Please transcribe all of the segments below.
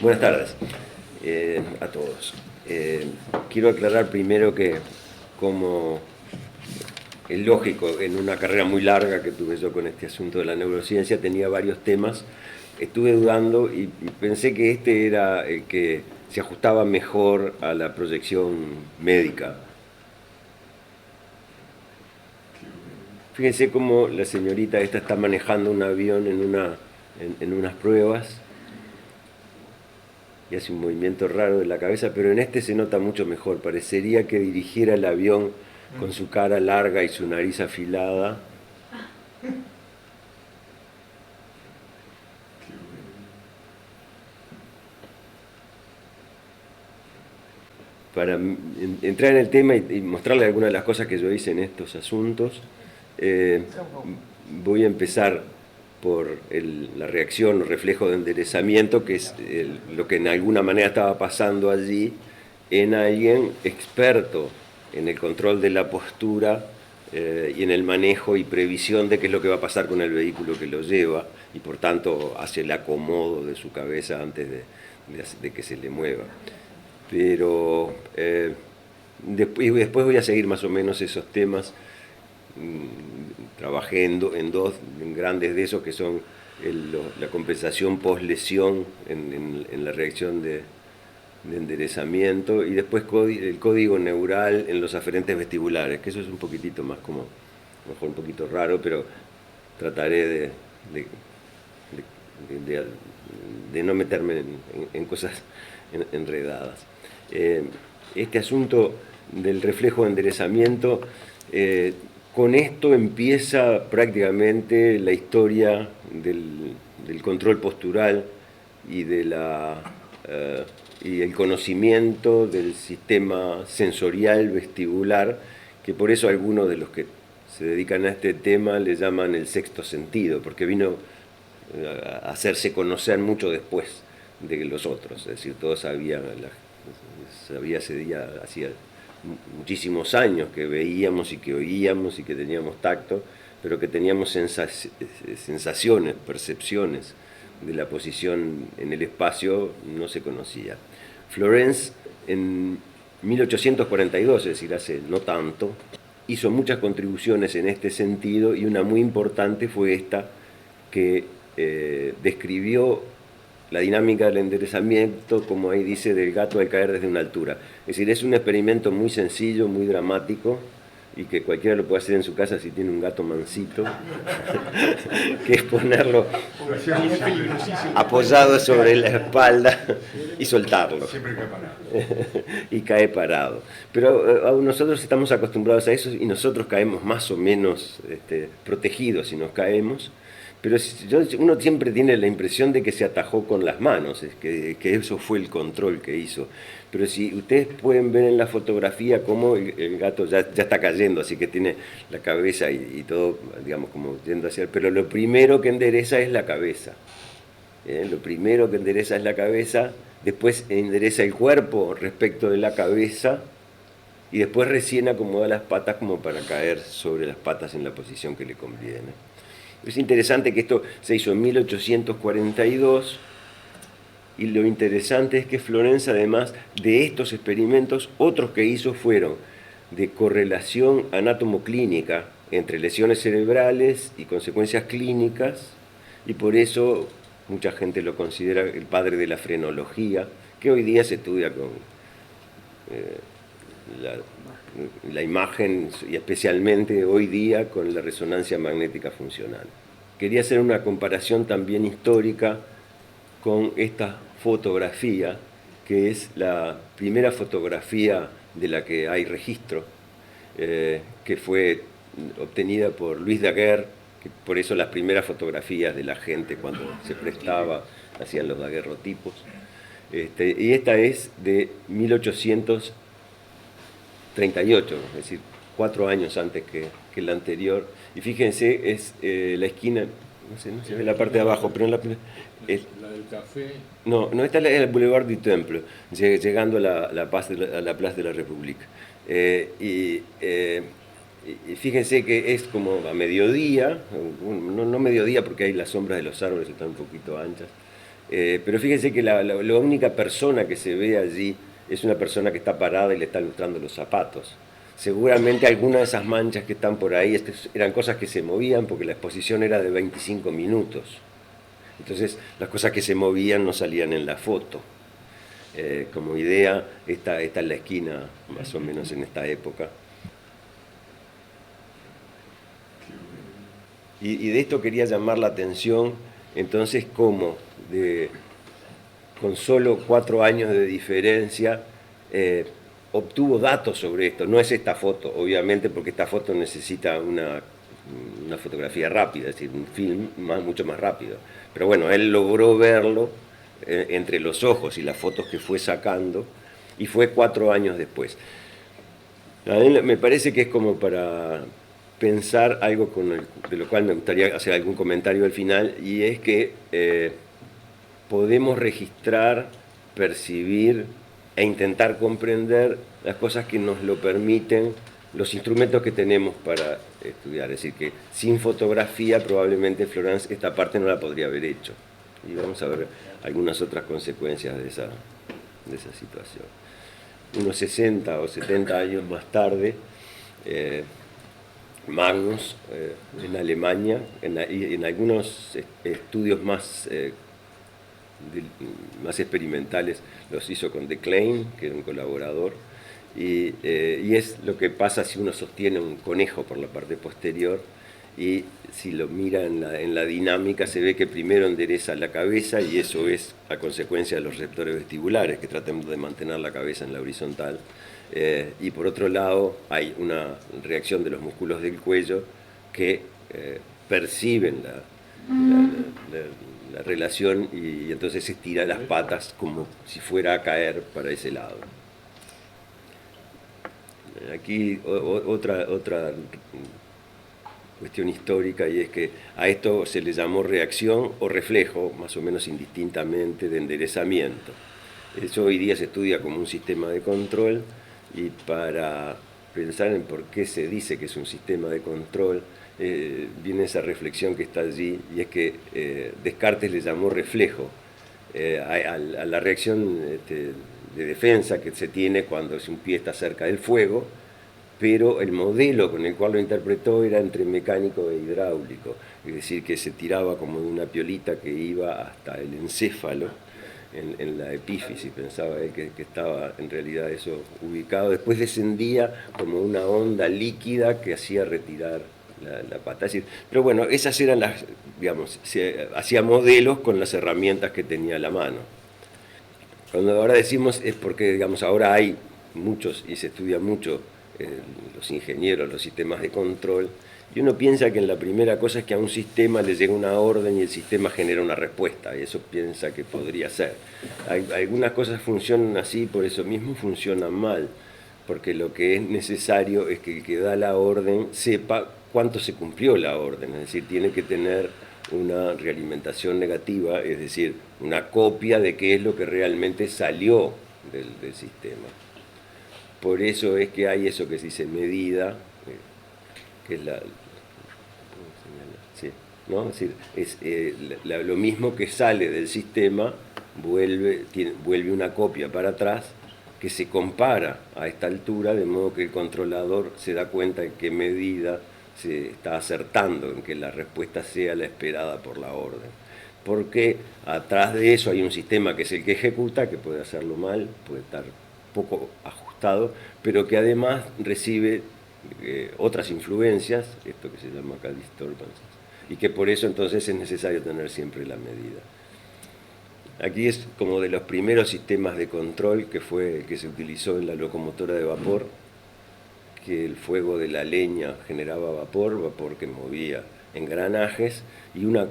Buenas tardes a todos. Quiero aclarar primero que, como es lógico, en una carrera muy larga que tuve yo con este asunto de la neurociencia, tenía varios temas. Estuve dudando y pensé que este era el que se ajustaba mejor a la proyección médica. Fíjense cómo la señorita esta está manejando un avión en unas pruebas y hace un movimiento raro de la cabeza, pero en este se nota mucho mejor. Parecería que dirigiera el avión con su cara larga y su nariz afilada. Para entrar en el tema y mostrarle algunas de las cosas que yo hice en estos asuntos, voy a empezar por la reacción o reflejo de enderezamiento, que es lo que en alguna manera estaba pasando allí en alguien experto en el control de la postura y en el manejo y previsión de qué es lo que va a pasar con el vehículo que lo lleva, y por tanto hace el acomodo de su cabeza antes de que se le mueva. Pero después voy a seguir más o menos esos temas. Trabajé en dos grandes de esos, que son la compensación post-lesión en la reacción de enderezamiento, y después el código neural en los aferentes vestibulares, que eso es un poquitito más como, a lo mejor un poquito raro, pero trataré de no meterme en cosas enredadas. Este asunto del reflejo de enderezamiento, con esto empieza prácticamente la historia del control postural y y el conocimiento del sistema sensorial vestibular, que por eso algunos de los que se dedican a este tema le llaman el sexto sentido, porque vino a hacerse conocer mucho después de los otros. Es decir, todos sabía hacía muchísimos años que veíamos y que oíamos y que teníamos tacto, pero que teníamos sensaciones, percepciones de la posición en el espacio no se conocía. Florence, en 1842, es decir, hace no tanto, hizo muchas contribuciones en este sentido, y una muy importante fue esta, que describió la dinámica del enderezamiento, como ahí dice, del gato al caer desde una altura. Es decir, es un experimento muy sencillo, muy dramático, y que cualquiera lo puede hacer en su casa si tiene un gato mansito, que es ponerlo apoyado sobre la espalda y soltarlo. Siempre cae parado. Y cae parado. Pero nosotros estamos acostumbrados a eso, y nosotros caemos más o menos protegidos si nos caemos. Pero uno siempre tiene la impresión de que se atajó con las manos, que eso fue el control que hizo. Pero si ustedes pueden ver en la fotografía cómo el gato ya está cayendo, así que tiene la cabeza y todo, digamos, como yendo hacia... Pero lo primero que endereza es la cabeza. Lo primero que endereza es la cabeza, después endereza el cuerpo respecto de la cabeza, y después recién acomoda las patas como para caer sobre las patas en la posición que le conviene. Es interesante que esto se hizo en 1842, y lo interesante es que Florence, además de estos experimentos, otros que hizo fueron de correlación anátomo-clínica entre lesiones cerebrales y consecuencias clínicas, y por eso mucha gente lo considera el padre de la frenología, que hoy día se estudia con la imagen, y especialmente hoy día con la resonancia magnética funcional. Quería hacer una comparación también histórica con esta fotografía, que es la primera fotografía de la que hay registro, que fue obtenida por Louis Daguerre, que por eso las primeras fotografías de la gente cuando se prestaba hacían los daguerrotipos. Y esta es de 1838, es decir, 4 años antes que la anterior. Y fíjense, es la esquina, no se ve la parte de abajo, pero en la del café. No, esta es el Boulevard du Temple, llegando a la Place de la République. Y fíjense que es como a mediodía, no mediodía porque hay las sombras de los árboles, están un poquito anchas, Pero fíjense que la única persona que se ve allí es una persona que está parada y le está lustrando los zapatos. Seguramente algunas de esas manchas que están por ahí eran cosas que se movían porque la exposición era de 25 minutos. Entonces las cosas que se movían no salían en la foto. Como idea, está en la esquina, más o menos en esta época. Y de esto quería llamar la atención, entonces, cómo con solo 4 años de diferencia obtuvo datos sobre esto. No es esta foto, obviamente, porque esta foto necesita una fotografía rápida, es decir, un film mucho más rápido. Pero bueno, él logró verlo entre los ojos y las fotos que fue sacando, y fue 4 años después. A mí me parece que es como para pensar algo de lo cual me gustaría hacer algún comentario al final, y es que podemos registrar, percibir e intentar comprender las cosas que nos lo permiten los instrumentos que tenemos para estudiar. Es decir, que sin fotografía probablemente Florence esta parte no la podría haber hecho. Y vamos a ver algunas otras consecuencias de esa situación. Unos 60 o 70 años más tarde, Magnus, en Alemania, y en algunos estudios más experimentales, los hizo con De Klein, que era un colaborador, y es lo que pasa si uno sostiene un conejo por la parte posterior, y si lo mira en la dinámica se ve que primero endereza la cabeza, y eso es a consecuencia de los receptores vestibulares, que tratan de mantener la cabeza en la horizontal, y por otro lado hay una reacción de los músculos del cuello que perciben la relación, y entonces se estira las patas como si fuera a caer para ese lado. Aquí otra cuestión histórica, y es que a esto se le llamó reacción o reflejo, más o menos indistintamente, de enderezamiento. Eso hoy día se estudia como un sistema de control, y para pensar en por qué se dice que es un sistema de control, viene esa reflexión que está allí, y es que Descartes le llamó reflejo a la reacción de defensa que se tiene cuando un pie está cerca del fuego, pero el modelo con el cual lo interpretó era entre mecánico e hidráulico, es decir, que se tiraba como de una piolita que iba hasta el encéfalo, en la epífisis, pensaba él que estaba en realidad eso ubicado, después descendía como una onda líquida que hacía retirar la pata. Es decir, pero bueno, esas eran las, digamos, se hacía modelos con las herramientas que tenía a la mano. Cuando ahora decimos es porque, digamos, ahora hay muchos y se estudia mucho los ingenieros, los sistemas de control, y uno piensa que en la primera cosa es que a un sistema le llega una orden y el sistema genera una respuesta, y eso piensa que podría ser. Algunas cosas funcionan así, por eso mismo funcionan mal, porque lo que es necesario es que el que da la orden sepa cuánto se cumplió la orden, es decir, tiene que tener una realimentación negativa, es decir, una copia de qué es lo que realmente salió del sistema. Por eso es que hay eso que se dice medida, que es sí, ¿no? Es decir, lo mismo que sale del sistema vuelve una copia para atrás que se compara a esta altura, de modo que el controlador se da cuenta en qué medida se está acertando en que la respuesta sea la esperada por la orden. Porque atrás de eso hay un sistema que es el que ejecuta, que puede hacerlo mal, puede estar poco ajustado, pero que además recibe otras influencias, esto que se llama acá disturbances, y que por eso entonces es necesario tener siempre la medida. Aquí es como de los primeros sistemas de control, que fue el que se utilizó en la locomotora de vapor, que el fuego de la leña generaba vapor que movía engranajes, y una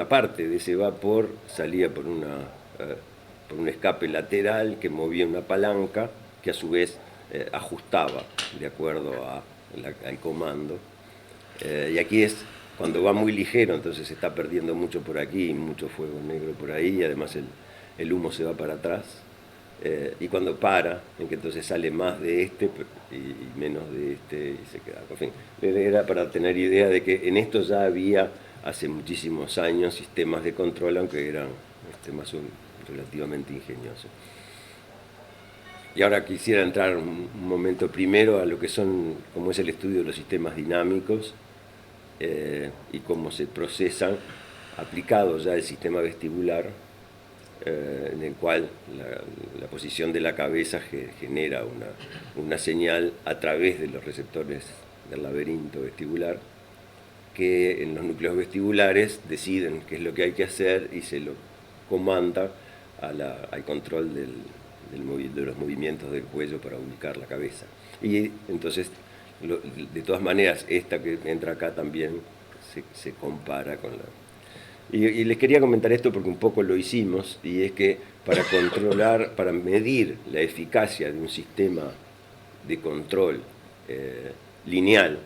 parte de ese vapor salía por un escape lateral que movía una palanca que a su vez ajustaba de acuerdo al comando. Y aquí es cuando va muy ligero, entonces se está perdiendo mucho por aquí, mucho fuego negro por ahí, y además el humo se va para atrás. Y cuando para, en que entonces sale más de este y menos de este, y se queda. En fin, era para tener idea de que en esto ya había hace muchísimos años sistemas de control, aunque eran sistemas son relativamente ingeniosos. Y ahora quisiera entrar un momento primero a lo que son, como es el estudio de los sistemas dinámicos y cómo se procesan, aplicado ya el sistema vestibular, en el cual la posición de la cabeza genera una señal a través de los receptores del laberinto vestibular, que en los núcleos vestibulares deciden qué es lo que hay que hacer y se lo comanda al control de los movimientos del cuello para ubicar la cabeza. Y entonces, de todas maneras, esta que entra acá también se compara con la... Y les quería comentar esto porque un poco lo hicimos, y es que para controlar, para medir la eficacia de un sistema de control lineal,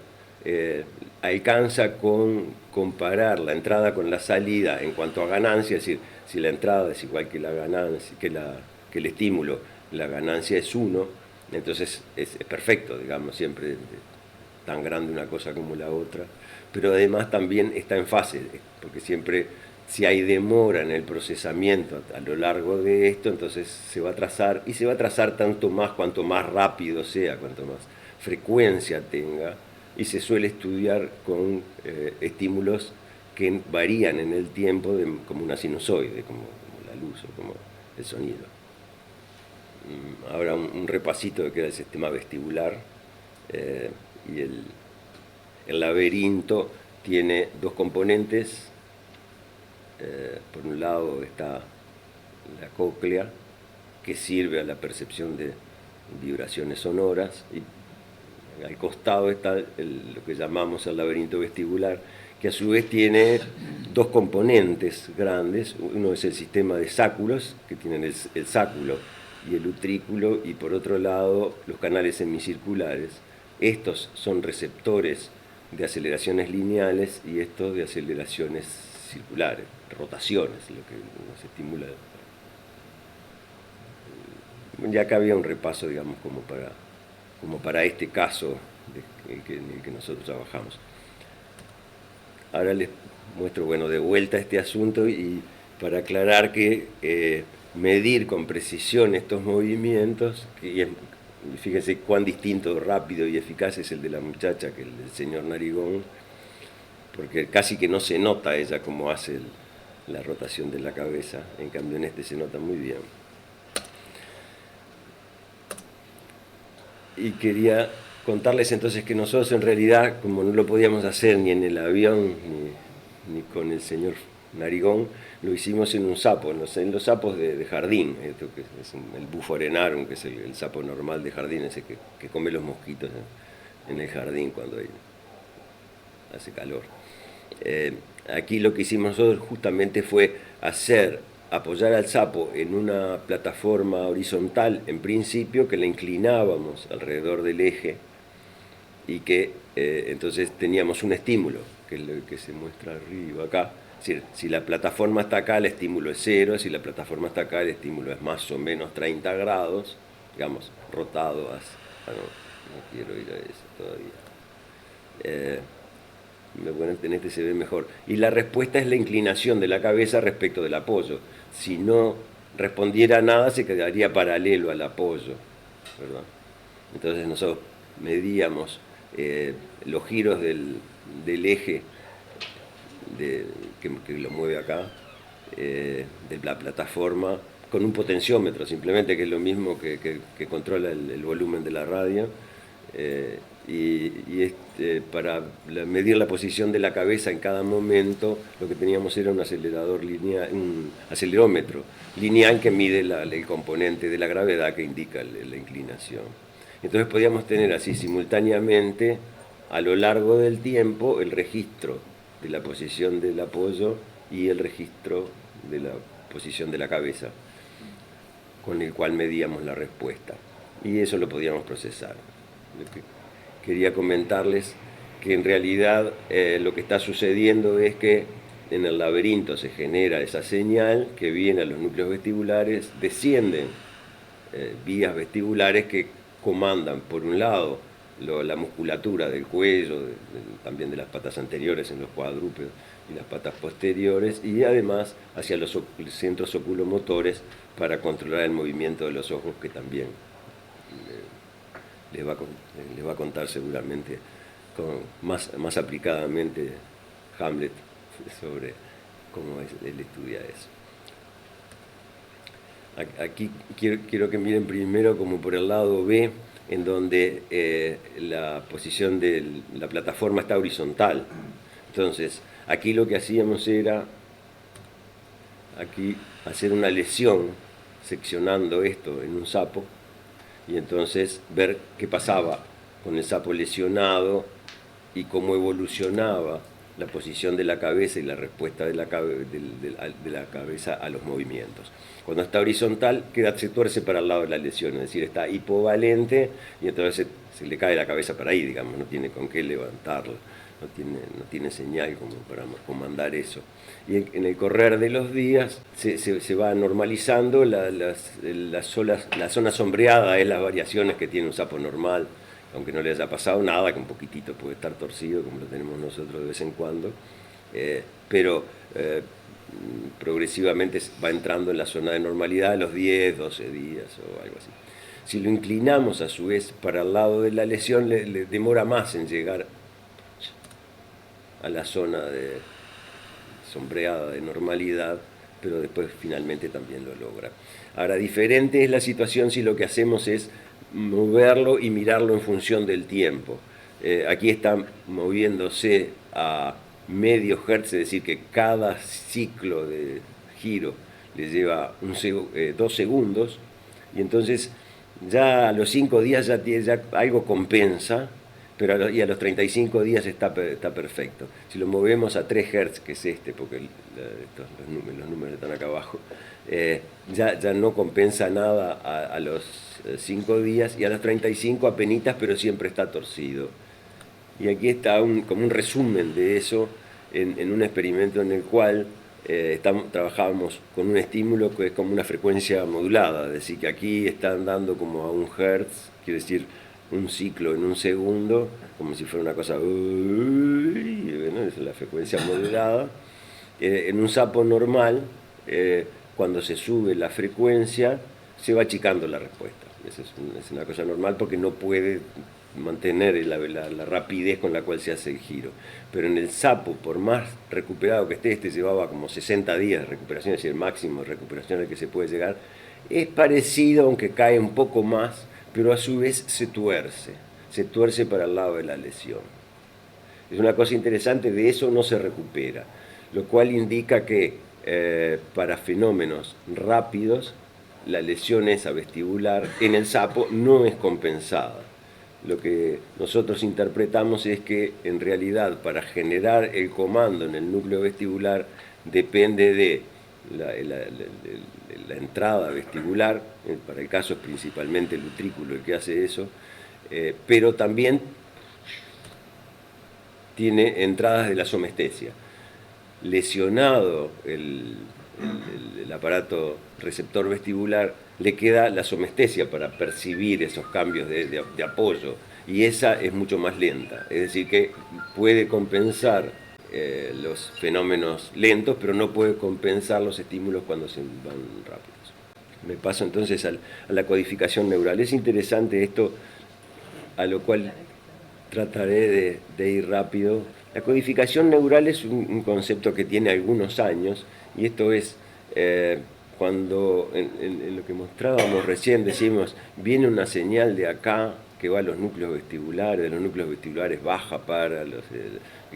alcanza con comparar la entrada con la salida en cuanto a ganancia, es decir, si la entrada es igual que la ganancia, que el estímulo, la ganancia es 1, entonces es perfecto, digamos, siempre tan grande una cosa como la otra, pero además también está en fase, porque siempre si hay demora en el procesamiento a lo largo de esto, entonces se va a trazar, y se va a trazar tanto más cuanto más rápido sea, cuanto más frecuencia tenga, y se suele estudiar con estímulos que varían en el tiempo como una sinusoide, como la luz o como el sonido. Ahora un repasito de qué era el sistema vestibular, y el laberinto tiene dos componentes. Por un lado está la cóclea, que sirve a la percepción de vibraciones sonoras, y al costado está lo que llamamos el laberinto vestibular, que a su vez tiene dos componentes grandes. Uno es el sistema de sáculos, que tienen el sáculo y el utrículo, y por otro lado los canales semicirculares. Estos son receptores de aceleraciones lineales y estos de aceleraciones circulares, rotaciones, lo que nos estimula. Ya acá había un repaso, digamos, como para este caso en el que nosotros trabajamos. Ahora les muestro, bueno, de vuelta este asunto, y para aclarar que medir con precisión estos movimientos, fíjense cuán distinto, rápido y eficaz es el de la muchacha que el del señor Narigón, porque casi que no se nota ella cómo hace la rotación de la cabeza, en cambio en este se nota muy bien. Y quería contarles entonces que nosotros en realidad, como no lo podíamos hacer ni en el avión ni con el señor Narigón, lo hicimos en un sapo, en los sapos de jardín, esto que es el bufo arenarum, que es el sapo normal de jardín, ese que come los mosquitos en el jardín cuando hace calor. Aquí lo que hicimos nosotros justamente fue apoyar al sapo en una plataforma horizontal, en principio, que la inclinábamos alrededor del eje, y que entonces teníamos un estímulo, que es lo que se muestra arriba acá. Es decir, si la plataforma está acá, el estímulo es 0, si la plataforma está acá, el estímulo es más o menos 30 grados, digamos, rotado no quiero ir a eso todavía. Bueno, en este se ve mejor. Y la respuesta es la inclinación de la cabeza respecto del apoyo. Si no respondiera nada, se quedaría paralelo al apoyo, ¿verdad? Entonces nosotros medíamos los giros del eje que lo mueve acá, de la plataforma, con un potenciómetro, simplemente, que es lo mismo que controla el volumen de la radio. Para medir la posición de la cabeza en cada momento, lo que teníamos era un acelerómetro lineal que mide el componente de la gravedad que indica la inclinación. Entonces podíamos tener así simultáneamente, a lo largo del tiempo, el registro de la posición del apoyo y el registro de la posición de la cabeza, con el cual medíamos la respuesta, y eso lo podíamos procesar. Quería comentarles que en realidad lo que está sucediendo es que en el laberinto se genera esa señal que viene a los núcleos vestibulares, descienden vías vestibulares que comandan, por un lado, la musculatura del cuello, también de las patas anteriores en los cuadrúpedos y las patas posteriores, y además hacia los centros oculomotores para controlar el movimiento de los ojos, que también les va a contar seguramente más aplicadamente Hamlet sobre cómo él estudia eso. Aquí quiero que miren primero como por el lado B, en donde la posición de la plataforma está horizontal. Entonces, aquí lo que hacíamos era aquí hacer una lesión seccionando esto en un sapo y entonces ver qué pasaba con el sapo lesionado y cómo evolucionaba la posición de la cabeza y la respuesta de la cabeza a los movimientos. Cuando está horizontal, se tuerce para el lado de la lesión, es decir, está hipovalente y entonces se le cae la cabeza para ahí, digamos, no tiene con qué levantarla, no tiene señal como para comandar eso. Y en el correr de los días se va normalizando la zona sombreada, es las variaciones que tiene un sapo normal, aunque no le haya pasado nada, que un poquitito puede estar torcido, como lo tenemos nosotros de vez en cuando, pero progresivamente va entrando en la zona de normalidad a los 10, 12 días o algo así. Si lo inclinamos a su vez para el lado de la lesión, le demora más en llegar a la zona sombreada de normalidad, pero después finalmente también lo logra. Ahora, diferente es la situación si lo que hacemos es moverlo y mirarlo en función del tiempo. Aquí está moviéndose a medio hertz, es decir, que cada ciclo de giro le lleva 2 segundos, y entonces ya a los 5 días ya algo compensa, pero a los 35 días está perfecto. Si lo movemos a 3 Hz, que es porque los números están acá abajo, ya no compensa nada a los 5 días, y a los 35 apenitas, pero siempre está torcido. Y aquí está como un resumen de eso en un experimento en el cual trabajábamos con un estímulo que es como una frecuencia modulada, es decir, que aquí están dando como a 1 Hz, quiere decir un ciclo en 1 segundo, como si fuera una cosa, bueno, es la frecuencia modulada. En un sapo normal, cuando se sube la frecuencia, se va achicando la respuesta. Esa es una cosa normal porque no puede mantener la rapidez con la cual se hace el giro. Pero en el sapo, por más recuperado que esté, llevaba como 60 días de recuperación, es decir, el máximo de recuperación al que se puede llegar, es parecido, aunque cae un poco más, pero a su vez se tuerce para el lado de la lesión. Es una cosa interesante, de eso no se recupera, lo cual indica que para fenómenos rápidos la lesión esa vestibular en el sapo no es compensada. Lo que nosotros interpretamos es que en realidad para generar el comando en el núcleo vestibular depende de la entrada vestibular, para el caso es principalmente el utrículo el que hace eso, pero también tiene entradas de la somestesia. Lesionado el aparato receptor vestibular, le queda la somestesia para percibir esos cambios de apoyo, y esa es mucho más lenta, es decir, que puede compensar los fenómenos lentos, pero no puede compensar los estímulos cuando se van rápidos. Me paso entonces a la codificación neural. Es interesante esto, a lo cual trataré de ir rápido. La codificación neural es un concepto que tiene algunos años, y esto es cuando en lo que mostrábamos recién decimos, viene una señal de acá que va a los núcleos vestibulares, de los núcleos vestibulares baja para el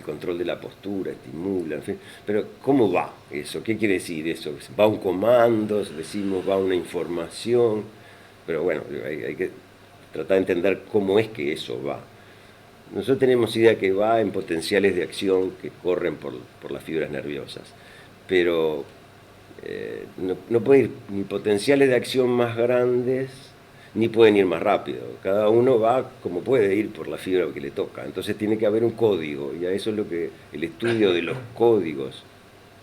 control de la postura, estimula, en fin. Pero ¿cómo va eso? ¿Qué quiere decir eso? ¿Va un comando? Decimos, va una información. Pero bueno, hay que tratar de entender cómo es que eso va. Nosotros tenemos idea que va en potenciales de acción que corren por las fibras nerviosas, pero no puede ir ni potenciales de acción más grandes, ni pueden ir más rápido. Cada uno va como puede ir por la fibra que le toca. Entonces tiene que haber un código, y a eso es lo que el estudio de los códigos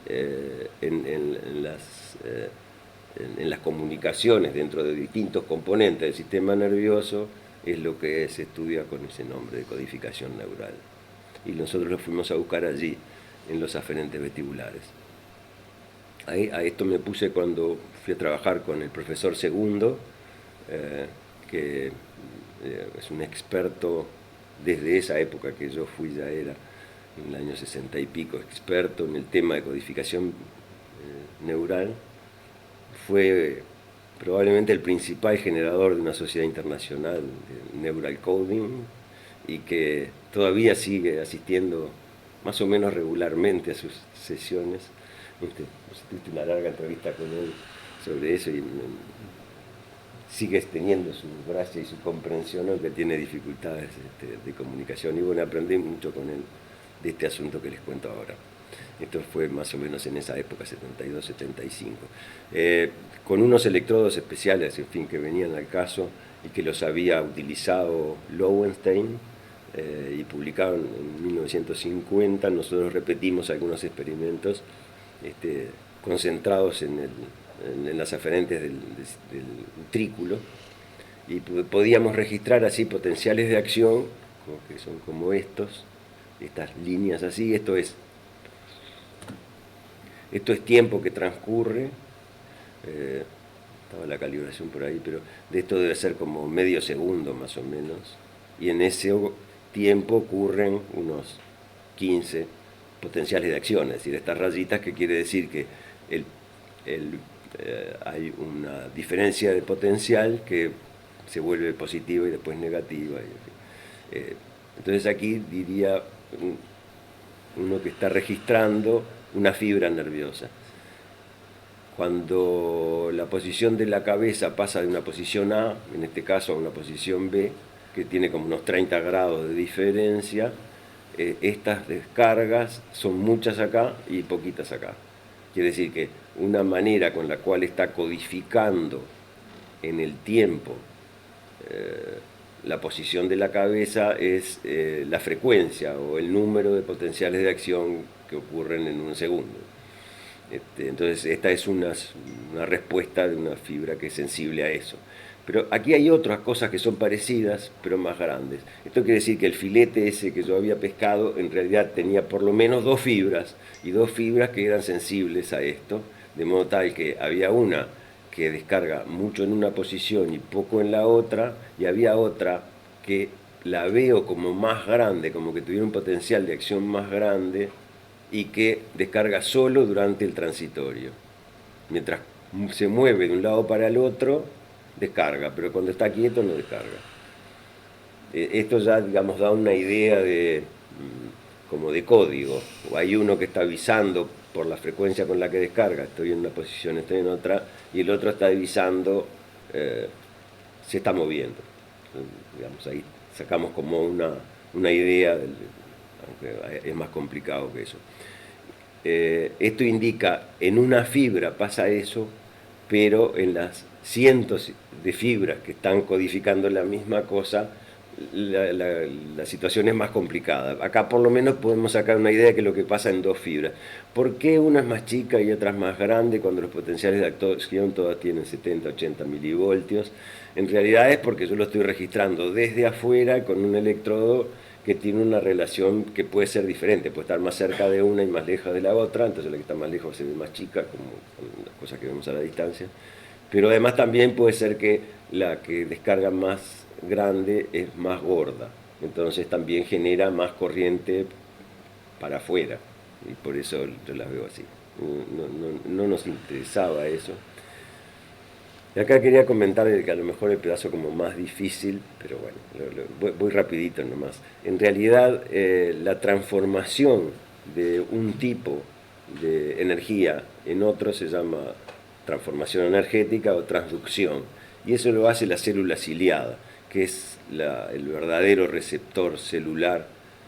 en las comunicaciones dentro de distintos componentes del sistema nervioso es lo que se estudia con ese nombre de codificación neural. Y nosotros lo fuimos a buscar allí, en los aferentes vestibulares. A esto me puse cuando fui a trabajar con el profesor Segundo, que es un experto desde esa época que yo fui, ya era en el año 60 y pico, experto en el tema de codificación neural. Fue probablemente el principal generador de una sociedad internacional de neural coding y que todavía sigue asistiendo más o menos regularmente a sus sesiones. Tuviste una larga entrevista con él sobre eso y sigues teniendo su gracia y su comprensión, aunque tiene dificultades de comunicación. Y bueno, aprendí mucho con él de este asunto que les cuento ahora. Esto fue más o menos en esa época, 72, 75. Con unos electrodos especiales, en fin, que venían al caso y que los había utilizado Lowenstein y publicaron en 1950, nosotros repetimos algunos experimentos concentrados en las aferentes del utrículo, y podíamos registrar así potenciales de acción, que son como estas líneas así. Esto es tiempo que transcurre, estaba la calibración por ahí, pero de esto debe ser como medio segundo más o menos, y en ese tiempo ocurren unos 15 potenciales de acción, es decir, estas rayitas, que quiere decir que hay una diferencia de potencial que se vuelve positiva y después negativa. Entonces aquí diría uno que está registrando una fibra nerviosa. Cuando la posición de la cabeza pasa de una posición A, en este caso a una posición B, que tiene como unos 30 grados de diferencia, estas descargas son muchas acá y poquitas acá. Quiere decir que una manera con la cual está codificando en el tiempo la posición de la cabeza es la frecuencia o el número de potenciales de acción que ocurren en un segundo. Entonces esta es una respuesta de una fibra que es sensible a eso. Pero aquí hay otras cosas que son parecidas, pero más grandes. Esto quiere decir que el filete ese que yo había pescado en realidad tenía por lo menos dos fibras, y dos fibras que eran sensibles a esto, de modo tal que había una que descarga mucho en una posición y poco en la otra, y había otra que la veo como más grande, como que tuviera un potencial de acción más grande, y que descarga solo durante el transitorio. Mientras se mueve de un lado para el otro, descarga, pero cuando está quieto no descarga. Esto ya, digamos, da una idea como de código. O hay uno que está avisando por la frecuencia con la que descarga, estoy en una posición, estoy en otra, y el otro está avisando, se está moviendo. Digamos, ahí sacamos como una idea, aunque es más complicado que eso. Esto indica, en una fibra pasa eso, pero en las cientos de fibras que están codificando la misma cosa, la situación es más complicada. Acá por lo menos podemos sacar una idea de que lo que pasa en dos fibras. ¿Por qué una es más chica y otra es más grande cuando los potenciales de acción todas tienen 70, 80 milivoltios? En realidad es porque yo lo estoy registrando desde afuera con un electrodo que tiene una relación que puede ser diferente, puede estar más cerca de una y más lejos de la otra, entonces la que está más lejos se ve más chica, como las cosas que vemos a la distancia. Pero además también puede ser que la que descarga más grande es más gorda, entonces también genera más corriente para afuera, y por eso yo las veo así. No nos interesaba eso. Y acá quería comentar que a lo mejor el pedazo como más difícil, pero bueno, voy rapidito nomás. En realidad la transformación de un tipo de energía en otro se llama transformación energética o transducción, y eso lo hace la célula ciliada, que es el verdadero receptor celular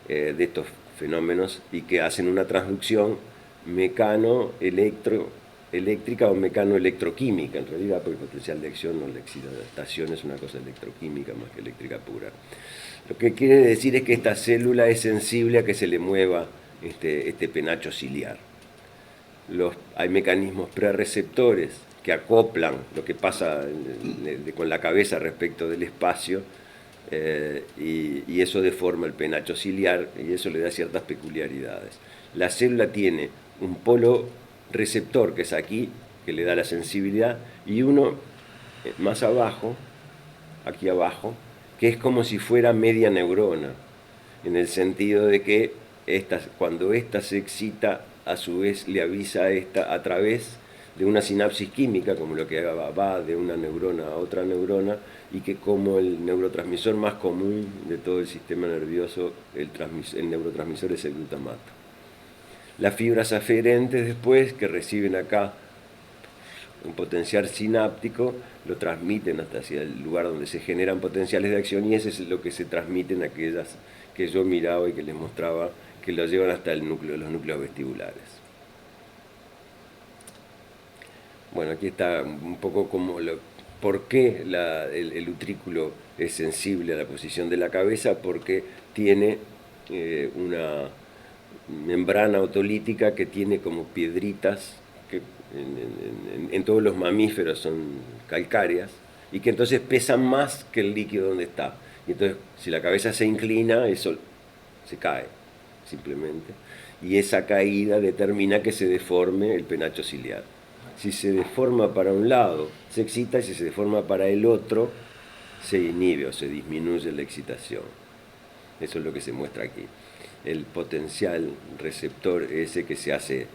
de estos fenómenos, y que hacen una transducción mecano-eléctrica o mecano-electroquímica, en realidad, porque el potencial de acción o la excitación es una cosa electroquímica más que eléctrica pura. Lo que quiere decir es que esta célula es sensible a que se le mueva este penacho ciliar. Hay mecanismos prereceptores que acoplan lo que pasa con la cabeza respecto del espacio, y eso deforma el penacho ciliar y eso le da ciertas peculiaridades. La célula tiene un polo receptor, que es aquí, que le da la sensibilidad, y uno más abajo, aquí abajo, que es como si fuera media neurona, en el sentido de que cuando esta se excita, a su vez le avisa a esta a través de una sinapsis química, como lo que va de una neurona a otra neurona, y que como el neurotransmisor más común de todo el sistema nervioso, el neurotransmisor es el glutamato. Las fibras aferentes después, que reciben acá un potencial sináptico, lo transmiten hasta hacia el lugar donde se generan potenciales de acción, y ese es lo que se transmiten aquellas que yo miraba y que les mostraba, que lo llevan hasta el núcleo, los núcleos vestibulares. Bueno, aquí está un poco como por qué el utrículo es sensible a la posición de la cabeza, porque tiene una membrana otolítica que tiene como piedritas, que en todos los mamíferos son calcáreas, y que entonces pesan más que el líquido donde está. Y entonces, si la cabeza se inclina, eso se cae, simplemente. Y esa caída determina que se deforme el penacho ciliar. Si se deforma para un lado, se excita, y si se deforma para el otro, se inhibe o se disminuye la excitación. Eso es lo que se muestra aquí. El potencial receptor ese que se hace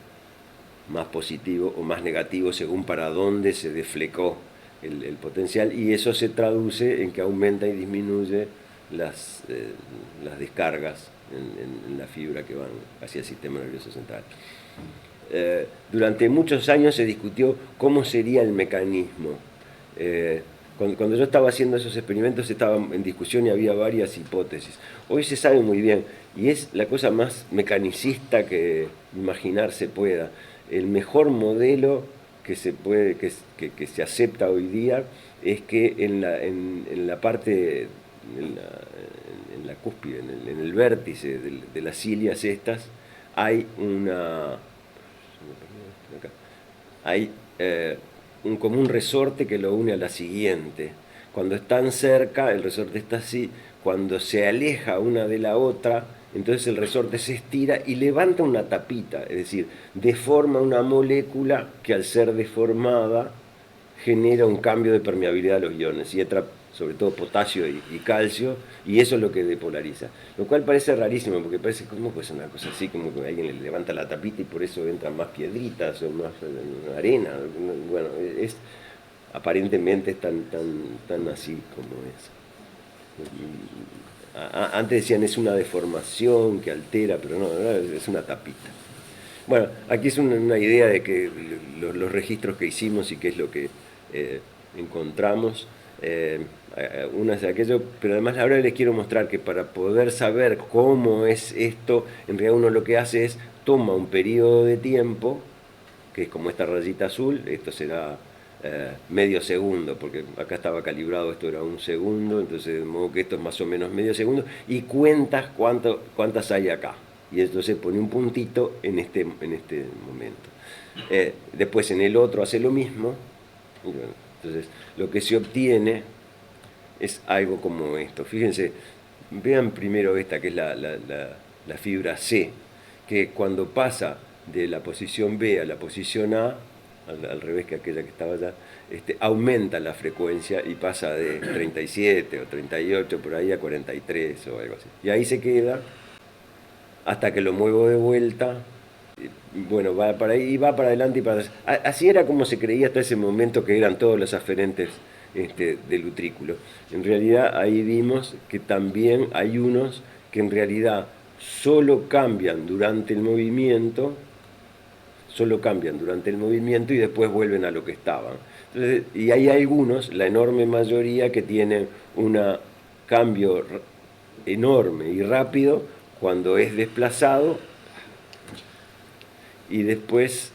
más positivo o más negativo según para dónde se deflecó el potencial, y eso se traduce en que aumenta y disminuye las descargas en la fibra que van hacia el sistema nervioso central. Durante muchos años se discutió cómo sería el mecanismo. Cuando yo estaba haciendo esos experimentos estaba en discusión y había varias hipótesis. Hoy se sabe muy bien, y es la cosa más mecanicista que imaginarse pueda. El mejor modelo que se acepta hoy día es que en la parte, en la cúspide, en el vértice de las cilias estas, hay como un resorte que lo une a la siguiente. Cuando están cerca, el resorte está así. Cuando se aleja una de la otra, entonces el resorte se estira y levanta una tapita, es decir, deforma una molécula que al ser deformada genera un cambio de permeabilidad a los iones, y entra sobre todo potasio y calcio, y eso es lo que depolariza. Lo cual parece rarísimo, porque parece como pues una cosa así, como que alguien le levanta la tapita y por eso entran más piedritas o más arena. Bueno, aparentemente es tan así como es. Antes decían es una deformación que altera, pero no, es una tapita. Bueno, aquí es una idea de que los registros que hicimos y qué es lo que encontramos. Una es aquello, pero además ahora les quiero mostrar que para poder saber cómo es esto, en realidad uno lo que hace es toma un periodo de tiempo, que es como esta rayita azul, esto será medio segundo, porque acá estaba calibrado, esto era un segundo, entonces de modo que esto es más o menos medio segundo, y cuentas cuántas hay acá, y entonces pone un puntito en este momento. Después en el otro hace lo mismo, y bueno, entonces lo que se obtiene es algo como esto. Fíjense, vean primero esta que es la fibra C, que cuando pasa de la posición B a la posición A, al revés que aquella que estaba allá, aumenta la frecuencia y pasa de 37 o 38 por ahí a 43 o algo así. Y ahí se queda hasta que lo muevo de vuelta. Bueno, va para ahí, va para adelante y para atrás. Así era como se creía hasta ese momento que eran todos los aferentes del utrículo. En realidad ahí vimos que también hay unos que en realidad solo cambian durante el movimiento y después vuelven a lo que estaban. Entonces, y hay algunos, la enorme mayoría, que tienen un cambio enorme y rápido cuando es desplazado, y después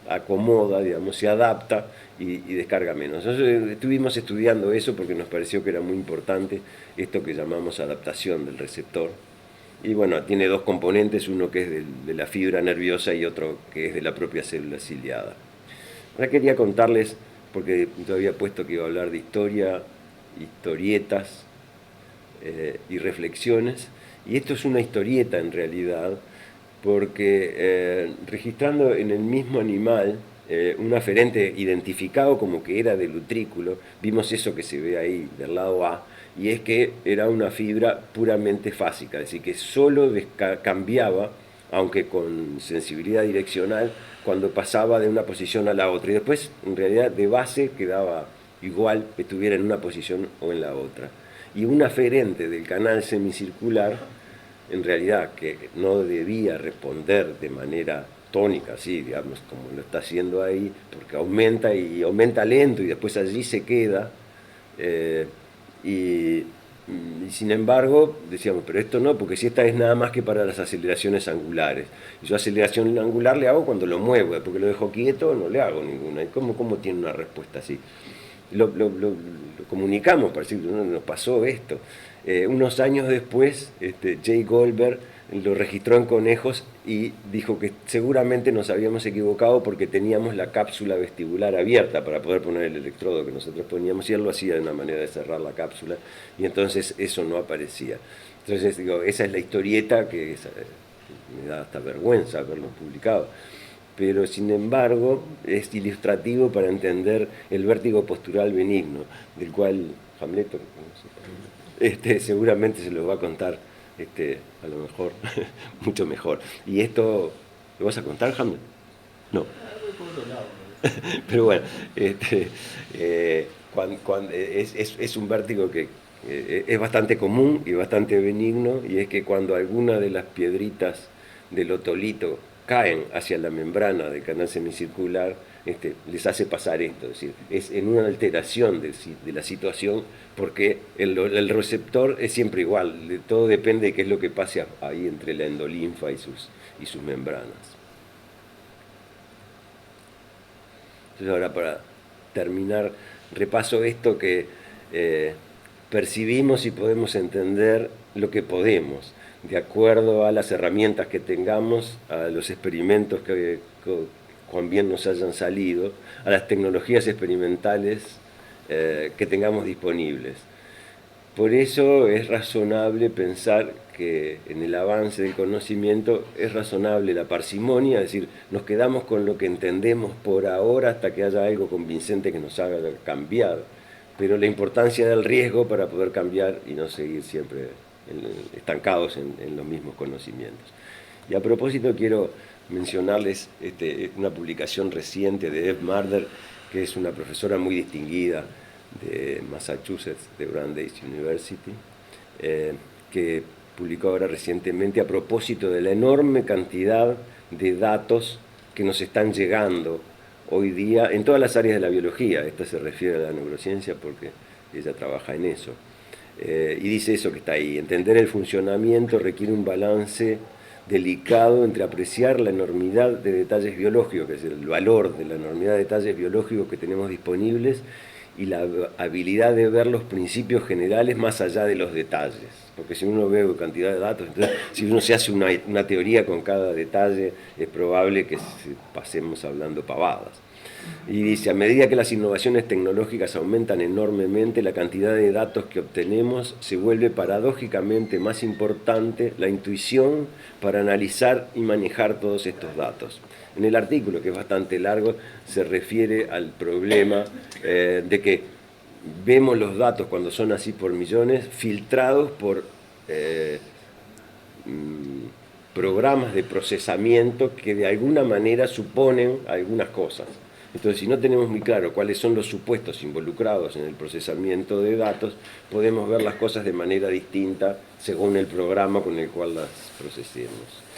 acomoda, digamos, se adapta y descarga menos. Nosotros estuvimos estudiando eso porque nos pareció que era muy importante esto que llamamos adaptación del receptor. Y bueno, tiene dos componentes, uno que es de la fibra nerviosa y otro que es de la propia célula ciliada. Ahora quería contarles, porque yo había puesto que iba a hablar de historia, historietas, y reflexiones. Y esto es una historieta en realidad, porque registrando en el mismo animal un aferente identificado como que era del utrículo, vimos eso que se ve ahí del lado A, y es que era una fibra puramente fásica, es decir, que solo cambiaba, aunque con sensibilidad direccional, cuando pasaba de una posición a la otra, y después en realidad de base quedaba igual que estuviera en una posición o en la otra. Y un aferente del canal semicircular, en realidad que no debía responder de manera tónica, así, digamos, como lo está haciendo ahí, porque aumenta y aumenta lento y después allí se queda. eh, y, y sin embargo, decíamos, pero esto no, porque si esta es nada más que para las aceleraciones angulares. Y yo aceleración angular le hago cuando lo muevo, porque lo dejo quieto no le hago ninguna. ¿Y cómo tiene una respuesta así? Lo comunicamos, para decir, no, nos pasó esto. Unos años después, Jay Goldberg lo registró en conejos y dijo que seguramente nos habíamos equivocado porque teníamos la cápsula vestibular abierta para poder poner el electrodo que nosotros poníamos, y él lo hacía de una manera de cerrar la cápsula, y entonces eso no aparecía. Entonces, digo, esa es la historieta que me da hasta vergüenza haberlo publicado, pero sin embargo es ilustrativo para entender el vértigo postural benigno, del cual Hamleto seguramente se lo va a contar, a lo mejor mucho mejor. ¿Y esto lo vas a contar, Hamlet? No. Pero bueno, es un vértigo que es bastante común y bastante benigno, y es que cuando alguna de las piedritas del otolito caen hacia la membrana del canal semicircular, les hace pasar esto, es decir, es en una alteración de la situación, porque el receptor es siempre igual, todo depende de qué es lo que pase ahí entre la endolinfa y sus membranas. Entonces ahora, para terminar, repaso esto que percibimos y podemos entender lo que podemos, de acuerdo a las herramientas que tengamos, a los experimentos que cuán bien nos hayan salido, a las tecnologías experimentales que tengamos disponibles. Por eso es razonable pensar que en el avance del conocimiento es razonable la parsimonia, es decir, nos quedamos con lo que entendemos por ahora hasta que haya algo convincente que nos haga cambiar, pero la importancia del riesgo para poder cambiar y no seguir siempre estancados en los mismos conocimientos. Y a propósito quiero mencionarles una publicación reciente de Eve Marder, que es una profesora muy distinguida de Massachusetts, de Brandeis University, que publicó ahora recientemente a propósito de la enorme cantidad de datos que nos están llegando hoy día en todas las áreas de la biología. Esta se refiere a la neurociencia porque ella trabaja en eso. Y dice eso que está ahí: entender el funcionamiento requiere un balance delicado entre apreciar la enormidad de detalles biológicos, que es el valor de la enormidad de detalles biológicos que tenemos disponibles, y la habilidad de ver los principios generales más allá de los detalles. Porque si uno ve cantidad de datos, entonces, si uno se hace una teoría con cada detalle, es probable que pasemos hablando pavadas. Y dice, a medida que las innovaciones tecnológicas aumentan enormemente, la cantidad de datos que obtenemos se vuelve paradójicamente más importante la intuición para analizar y manejar todos estos datos. En el artículo, que es bastante largo, se refiere al problema de que vemos los datos cuando son así por millones, filtrados por programas de procesamiento que de alguna manera suponen algunas cosas. Entonces, si no tenemos muy claro cuáles son los supuestos involucrados en el procesamiento de datos, podemos ver las cosas de manera distinta según el programa con el cual las procesemos.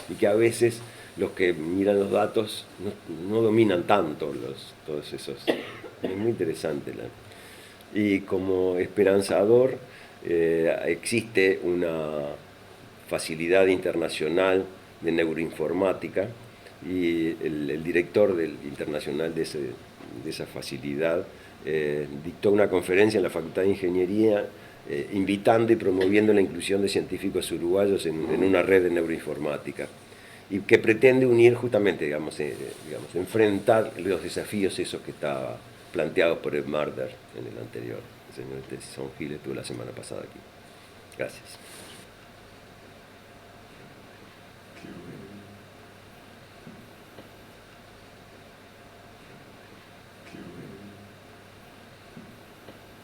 Y que a veces los que miran los datos no dominan tanto todos esos. Es muy interesante. Y como esperanzador, existe una facilidad internacional de neuroinformática, y el director internacional de esa facilidad dictó una conferencia en la Facultad de Ingeniería invitando y promoviendo la inclusión de científicos uruguayos en una red de neuroinformática, y que pretende unir justamente, digamos, enfrentar los desafíos esos que estaban planteados por Ed Marder en el anterior. El señor Son Gil estuvo la semana pasada aquí. Gracias.